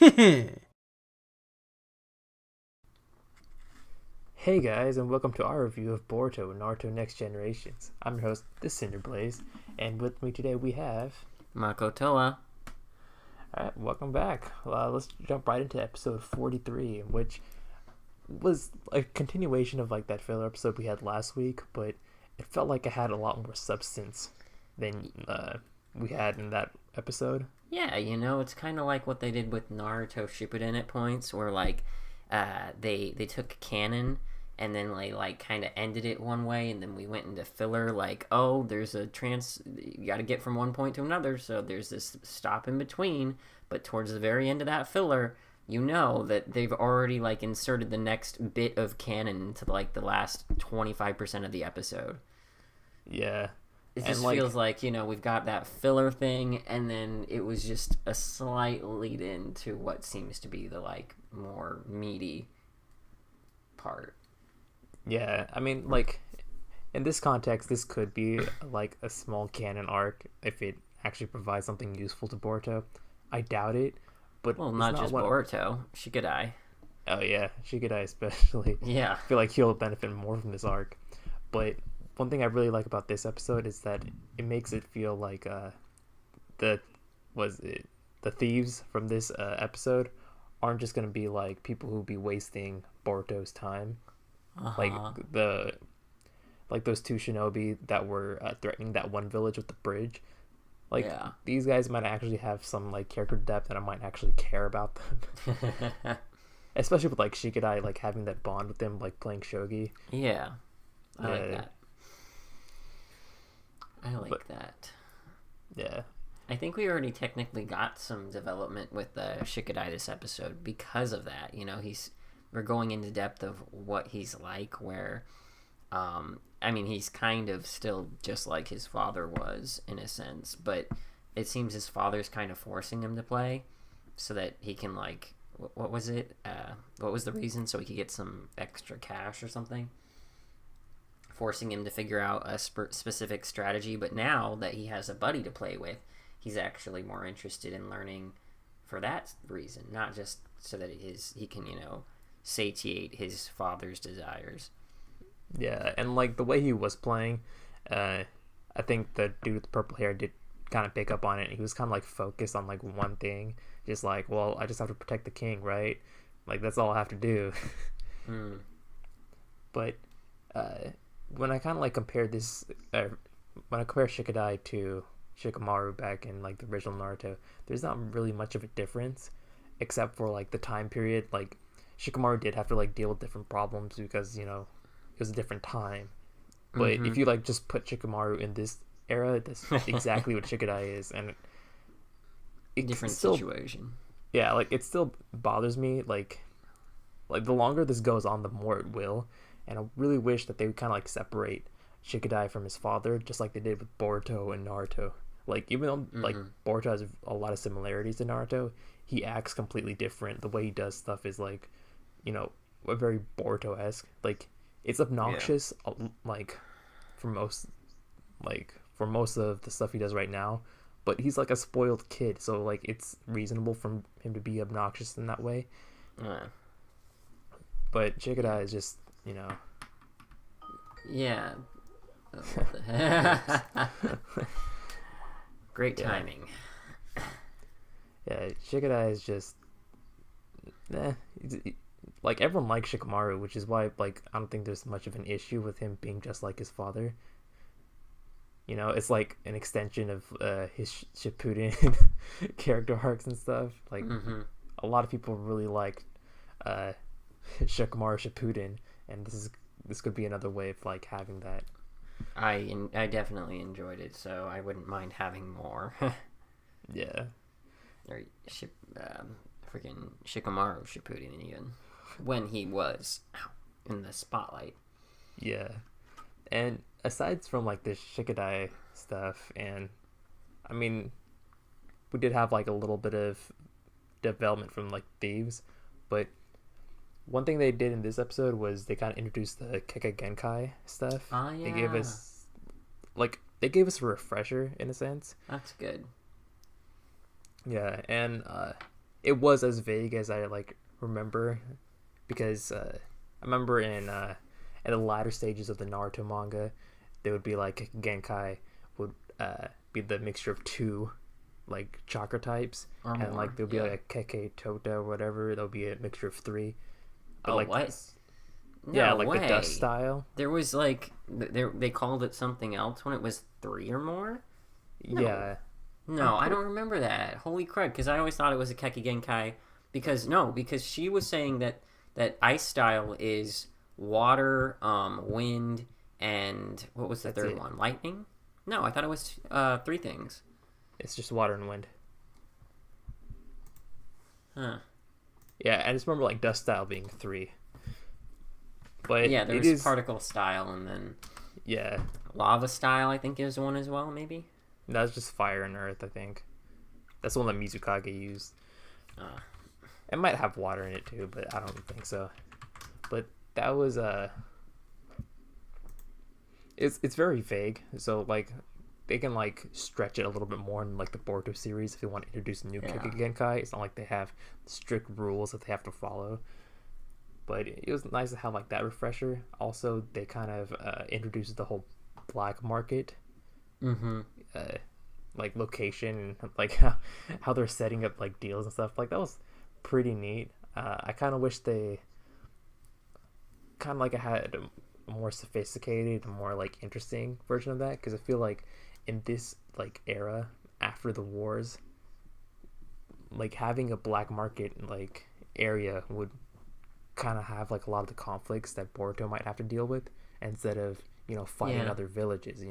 Hey guys, and welcome to our review of Boruto Naruto Next Generations. I'm your host, the Cinder Blaze, and with me today we have... Makotoa. Alright, welcome back. Let's jump right into episode 43, which was a continuation of like that filler episode we had last week, but it felt like it had a lot more substance than we had in that episode. Yeah, it's kind of like what they did with Naruto Shippuden at points, where like they took canon and then they like kind of ended it one way, and then we went into filler like, oh, there's a you got to get from one point to another, so there's this stop in between, but towards the very end of that filler, that they've already like inserted the next bit of canon into like the last 25% of the episode. Yeah. It just feels like, we've got that filler thing, and then it was just a slight lead in to what seems to be the, like, more meaty part. Yeah, I mean, like, in this context, this could be, like, a small canon arc if it actually provides something useful to Boruto. I doubt it, but... Well, not just Boruto. Shikadai. Oh, yeah, Shikadai especially. Yeah. I feel like he'll benefit more from this arc. But one thing I really like about this episode is that it makes it feel like the thieves from this episode aren't just gonna be like people who be wasting Boruto's time, like those two shinobi that were threatening that one village with the bridge. Like, yeah. These guys might actually have some like character depth, and I might actually care about them. Especially with like Shikadai like having that bond with them, like playing shogi. Yeah, I like that. I like that. Yeah. I think we already technically got some development with Shikadai this episode because of that. We're going into depth of what he's like, where, he's kind of still just like his father was in a sense, but it seems his father's kind of forcing him to play so that he can, like, what was it? What was the reason? So he could get some extra cash or something? Forcing him to figure out a specific strategy, but now that he has a buddy to play with, he's actually more interested in learning for that reason, not just so that he can, satiate his father's desires. Yeah, and like the way he was playing, I think the dude with the purple hair did kind of pick up on it. He was kind of like focused on like one thing, just like, well, I just have to protect the king, right? Like that's all I have to do. But when I kind of like compared this, when I compare Shikadai to Shikamaru back in like the original Naruto, there's not really much of a difference, except for like the time period. Like Shikamaru did have to like deal with different problems because it was a different time. But if you like just put Shikamaru in this era, that's exactly what Shikadai is, and different situation. Yeah, like it still bothers me. Like the longer this goes on, the more it will. And I really wish that they would kind of like separate Shikadai from his father, just like they did with Boruto and Naruto. Like even though like Boruto has a lot of similarities to Naruto, he acts completely different. The way he does stuff is like, very Boruto-esque. Like it's obnoxious, like for most of the stuff he does right now. But he's like a spoiled kid, so like it's reasonable for him to be obnoxious in that way. But Shikadai is just. Yeah. Great timing. Yeah, Shikadai is just like everyone likes Shikamaru, which is why like I don't think there's much of an issue with him being just like his father. It's like an extension of his Shippuden character arcs and stuff. Like a lot of people really liked Shikamaru Shippuden, and this could be another way of like having that. I definitely enjoyed it, so I wouldn't mind having more. Yeah. Or freaking Shikamaru Shippuden even when he was in the spotlight. Yeah, and aside from like the Shikadai stuff, and I mean, we did have like a little bit of development from like thieves, but one thing they did in this episode was they kind of introduced the Kekkei Genkai stuff. Oh, yeah. They gave us a refresher in a sense. That's good. Yeah, and it was as vague as I like remember, because I remember in the latter stages of the Naruto manga, there would be like Genkai would be the mixture of two like chakra types, Or and more. like there'll be Yeah. like a Keke Tota or whatever. There'll be a mixture of three, but Oh, like what? yeah, No like the dust way. style. There was like they called it something else when it was three or more. No, Yeah, I'm no, I pretty. don't remember that. Holy crud! Because I always thought it was a Keki Genkai. Because she was saying that ice style is water, wind, and what was the That's third it. one? Lightning? No, I thought it was three things. It's just water and wind. Huh. Yeah, I just remember like dust style being three, but Yeah, there it was is. particle style, and then Yeah, lava style. I think is one as well. Maybe. that's just fire and earth. I think that's the one that Mizukage used. Uh, It might have water in it too, but I don't think so. But that was it's very vague. So like they can like stretch it a little bit more in like the Boruto series if they want to introduce a new yeah. Genkai. It's not like they have strict rules that they have to follow. But it was nice to have like that refresher. Also, they kind of introduced the whole black market, Mm-hmm. uh, like location, and like how they're setting up like deals and stuff. Like that was pretty neat. I kind of wish they kind of like had a more sophisticated, more like interesting version of that, because I feel like in this like era after the wars, like having a black market like area would kind of have like a lot of the conflicts that Boruto might have to deal with, instead of fighting Yeah. other villages.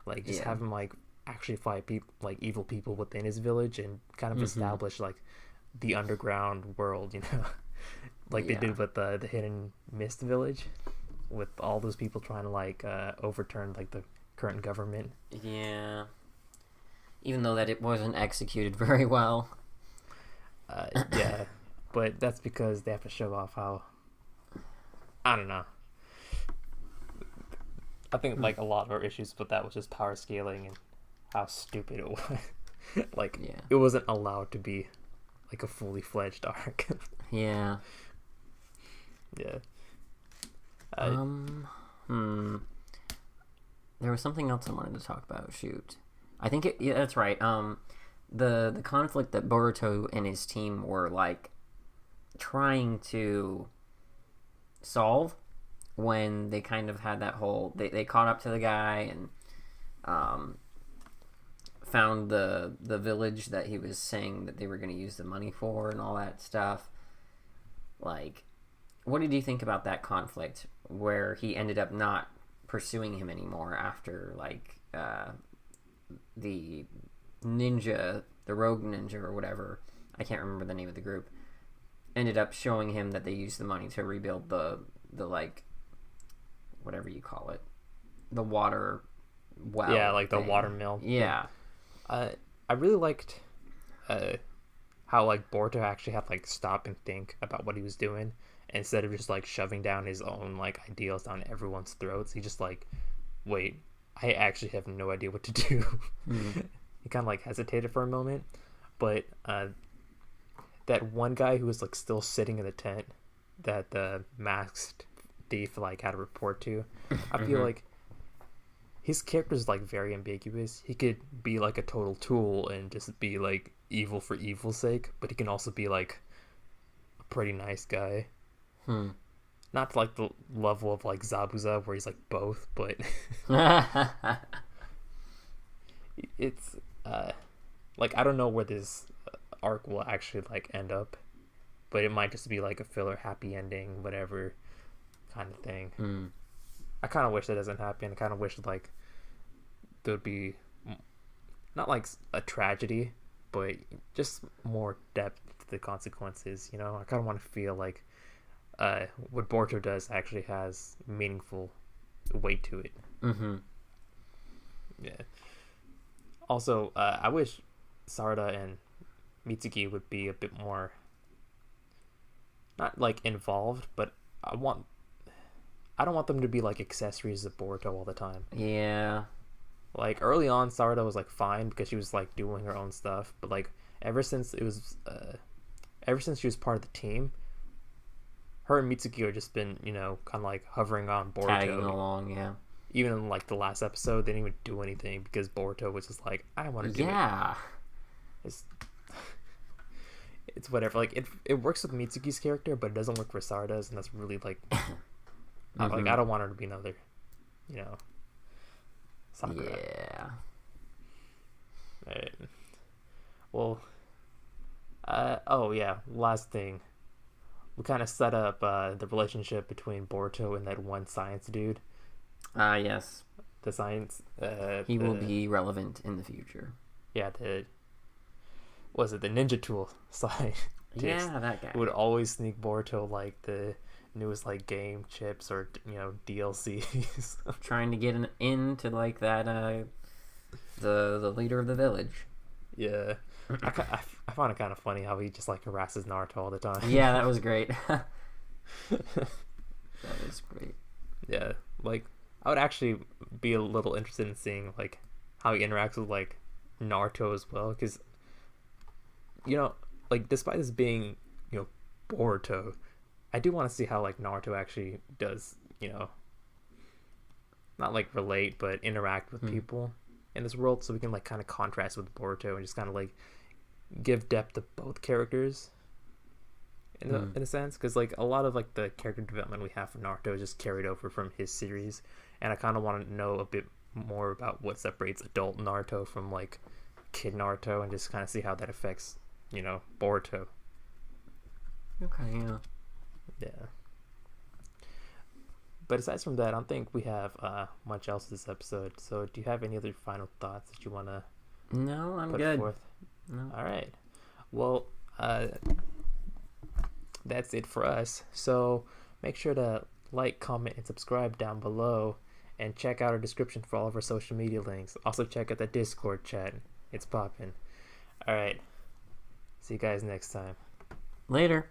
Like just Yeah. have him like actually fight people like evil people within his village and kind of Mm-hmm. establish like the underground world. Like they Yeah. did with the Hidden Mist village, with all those people trying to like overturn like the current government. Yeah. Even though that it wasn't executed very well. Yeah, but that's because they have to show off how, I don't know. I think like a lot of our issues with that was just power scaling and how stupid it was. Like Yeah. it wasn't allowed to be like a fully fledged arc. Yeah. Yeah. Um. Hmm. There was something else I wanted to talk about. Shoot. I think it. Yeah, that's right. The conflict that Boruto and his team were like trying to solve when they kind of had that whole they caught up to the guy and um found the village that he was saying that they were going to use the money for and all that stuff. Like, what did you think about that conflict where he ended up not pursuing him anymore after like the ninja, the rogue ninja or whatever, I can't remember the name of the group, ended up showing him that they used the money to rebuild the like whatever you call it, the water well. Yeah, like the thing. water mill. Yeah. I really liked how like Boruto actually had to like stop and think about what he was doing, instead of just like shoving down his own like ideals down everyone's throats. He just like, wait, I actually have no idea what to do. Mm. He kind of like hesitated for a moment, but that one guy who was like still sitting in the tent that the masked thief like had to report to, I feel Mhm. like his character is like very ambiguous. He could be like a total tool and just be like evil for evil's sake, but he can also be like a pretty nice guy. Hmm. Not to like the level of like Zabuza where he's like both, but it's like I don't know where this arc will actually like end up, but it might just be like a filler happy ending, whatever kind of thing. Hmm. I kind of wish that doesn't happen. I kind of wish like there would be not like a tragedy, but just more depth to the consequences. I kind of want to feel like what Boruto does actually has meaningful weight to it. Mm-hmm. Yeah. Also, I wish Sarada and Mitsuki would be a bit more, not like involved, but I don't want them to be like accessories of Boruto all the time. Yeah. Like early on, Sarada was like fine because she was like doing her own stuff, but like ever since it was ever since she was part of the team, her and Mitsuki have just been, you know, kind of like hovering on Boruto. Tagging along, yeah. Even in like the last episode, they didn't even do anything because Boruto was just like, I want to do it. Yeah. It's whatever. Like it works with Mitsuki's character, but it doesn't work for Sarada's, and that's really like, like I don't want her to be another, you know, Sakura. Yeah. Right. Well. Oh yeah. Last thing, we kind of set up the relationship between Boruto and that one science dude. Yes. The science. He will be relevant in the future. Yeah. Was it the Ninja Tool side? Yeah, that guy. Would always sneak Boruto like the newest like game chips or, you know, DLCs. Trying to get into like that the leader of the village. Yeah. I found it kind of funny how he just like harasses Naruto all the time. Yeah, that was great. That was great. Yeah, like I would actually be a little interested in seeing like how he interacts with like Naruto as well, because, you know, like despite this being, you know, Boruto, I do want to see how like Naruto actually does, you know, not like relate but interact with people in this world, so we can like kind of contrast with Boruto and just kind of like give depth to both characters in a sense, because like a lot of like the character development we have for Naruto is just carried over from his series, and I kind of want to know a bit more about what separates adult Naruto from like kid Naruto, and just kind of see how that affects, you know, Boruto. Okay, yeah. Yeah. But aside from that, I don't think we have much else this episode. So do you have any other final thoughts that you want to No, I'm put good. forth? No. All right. Well, that's it for us. So make sure to like, comment, and subscribe down below. And check out our description for all of our social media links. Also check out the Discord chat. It's popping. All right. See you guys next time. Later.